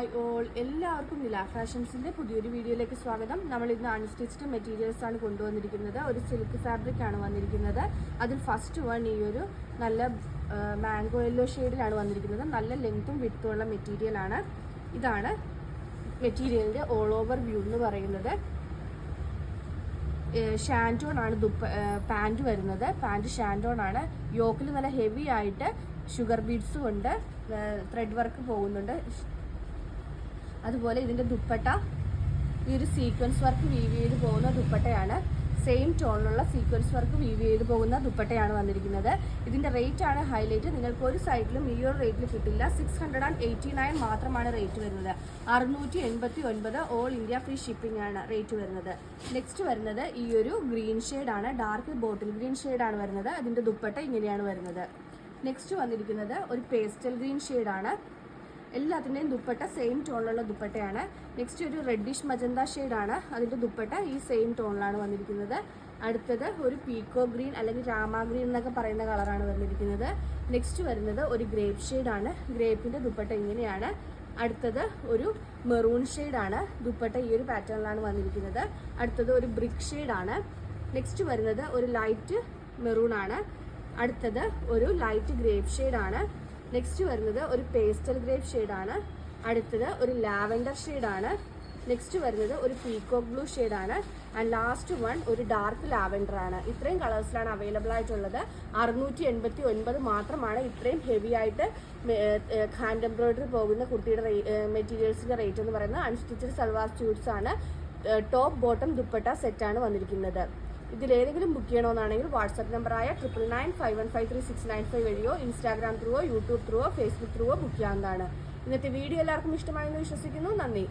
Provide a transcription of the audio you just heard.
Hi all, എല്ലാവർക്കും നില ഫാഷൻസിൻ്റെ പുതിയൊരു വീഡിയോയിലേക്ക് സ്വാഗതം. നമ്മൾ ഇന്ന് അൺസ്റ്റിച്ച്ഡ് മെറ്റീരിയൽസ് ആണ് കൊണ്ടുവന്നിരിക്കുന്നത്. ഒരു സിൽക്ക് ഫാബ്രിക് ആണ് വന്നിരിക്കുന്നത്. അതിൽ ഫസ്റ്റ് വൺ ഈ ഒരു നല്ല മാംഗോ യെല്ലോ ഷെയ്ഡിലാണ് വന്നിരിക്കുന്നത്. നല്ല ലെങ്ത്തും വിഡ്ത്തും ഉള്ള മെറ്റീരിയലാണ്. ഇതാണ് മെറ്റീരിയലിൻ്റെ ഓൾ ഓവർ വ്യൂ എന്ന് പറയുന്നത്. ഷാൻറ്റോൺ ആണ് പാൻറ് വരുന്നത്. പാൻറ് ഷാൻറ്റോൺ ആണ്. യോക്കിൽ നല്ല ഹെവി ആയിട്ട് ഷുഗർ ബീഡ്സും ഉണ്ട്, ത്രെഡ് വർക്ക് പോകുന്നുണ്ട്. അതുപോലെ ഇതിൻ്റെ ദുപ്പട്ട ഈ ഒരു സീക്വൻസ് വർക്ക് വീവ് ചെയ്ത് പോകുന്ന ദുപ്പട്ടയാണ്. സെയിം ടോണിലുള്ള സീക്വൻസ് വർക്ക് വീവ് ചെയ്ത് പോകുന്ന ദുപ്പട്ടയാണ് വന്നിരിക്കുന്നത്. ഇതിൻ്റെ റേറ്റ് ആണ് ഹൈലൈറ്റ്. നിങ്ങൾക്ക് ഒരു സൈഡിലും ഈ ഒരു റേറ്റിൽ കിട്ടില്ല. 689 മാത്രമാണ് റേറ്റ് വരുന്നത്. 689 ഓൾ ഇന്ത്യ ഫ്രീ ഷിപ്പിംഗ് ആണ് റേറ്റ് വരുന്നത്. നെക്സ്റ്റ് വരുന്നത് ഈ ഒരു ഗ്രീൻ ഷെയ്ഡാണ്. ഡാർക്ക് ബോട്ടിൽ ഗ്രീൻ ഷെയ്ഡാണ് വരുന്നത്. അതിൻ്റെ ദുപ്പട്ട ഇങ്ങനെയാണ് വരുന്നത്. നെക്സ്റ്റ് വന്നിരിക്കുന്നത് ഒരു പേസ്റ്റൽ ഗ്രീൻ ഷെയ്ഡാണ്. എല്ലാത്തിൻ്റെയും ദുപ്പട്ട സെയിം ടോണിലുള്ള ദുപ്പട്ടയാണ്. നെക്സ്റ്റ് ഒരു റെഡിഷ് മജന്ത ഷെയ്ഡാണ്. അതിൻ്റെ ദുപ്പട്ട ഈ സെയിം ടോണിലാണ് വന്നിരിക്കുന്നത്. അടുത്തത് ഒരു പീക്കോ ഗ്രീൻ അല്ലെങ്കിൽ രാമ ഗ്രീൻ എന്നൊക്കെ പറയുന്ന കളറാണ് വന്നിരിക്കുന്നത്. നെക്സ്റ്റ് വരുന്നത് ഒരു ഗ്രേപ്പ് ഷെയ്ഡാണ്. ഗ്രേപ്പിൻ്റെ ദുപ്പട്ട ഇങ്ങനെയാണ്. അടുത്തത് ഒരു മെറൂൺ ഷെയ്ഡാണ്. ദുപ്പട്ട ഈ ഒരു പാറ്റേണിലാണ് വന്നിരിക്കുന്നത്. അടുത്തത് ഒരു ബ്രിക്ക് ഷെയ്ഡാണ്. നെക്സ്റ്റ് വരുന്നത് ഒരു ലൈറ്റ് മെറൂൺ ആണ്. അടുത്തത് ഒരു ലൈറ്റ് ഗ്രേപ്പ് ഷെയ്ഡാണ്. നെക്സ്റ്റ് വരുന്നത് ഒരു പേസ്റ്റൽ ഗ്രേപ്പ് ഷെയ്ഡാണ്. അടുത്തത് ഒരു ലാവൻഡർ ഷെയ്ഡാണ്. നെക്സ്റ്റ് വരുന്നത് ഒരു പീകോക്ക് ബ്ലൂ ഷെയ്ഡാണ്. ആൻഡ് ലാസ്റ്റ് വൺ ഒരു ഡാർക്ക് ലാവൻഡർ ആണ്. ഇത്രയും കളേഴ്സിലാണ് അവൈലബിൾ ആയിട്ടുള്ളത്. 689 മാത്രമാണ് ഇത്രയും ഹെവി ആയിട്ട് ഹാൻഡ് എംബ്രോയിഡറി പോകുന്ന കുർത്തിയുടെ മെറ്റീരിയൽസിൻ്റെ റേറ്റ് എന്ന് പറയുന്നത്. അൺസ്റ്റിച്ചഡ് സൽവാർ സ്യൂട്ട്സ് ആണ്. ടോപ്പ് ബോട്ടം ദുപ്പട്ട സെറ്റാണ് വന്നിരിക്കുന്നത്. ഇതിലേതെങ്കിലും ബുക്ക് ചെയ്യണമെന്നാണെങ്കിൽ വാട്സാപ്പ് നമ്പറായ 9995153695 വഴിയോ ഇൻസ്റ്റാഗ്രാം ത്രൂവോ യൂട്യൂബ് ത്രൂവോ ഫേസ്ബുക്ക് ത്രൂവോ ബുക്ക് ചെയ്യാവുന്നതാണ്. ഇന്നത്തെ വീഡിയോ എല്ലാവർക്കും ഇഷ്ടമായെന്ന് വിശ്വസിക്കുന്നു. നന്ദി.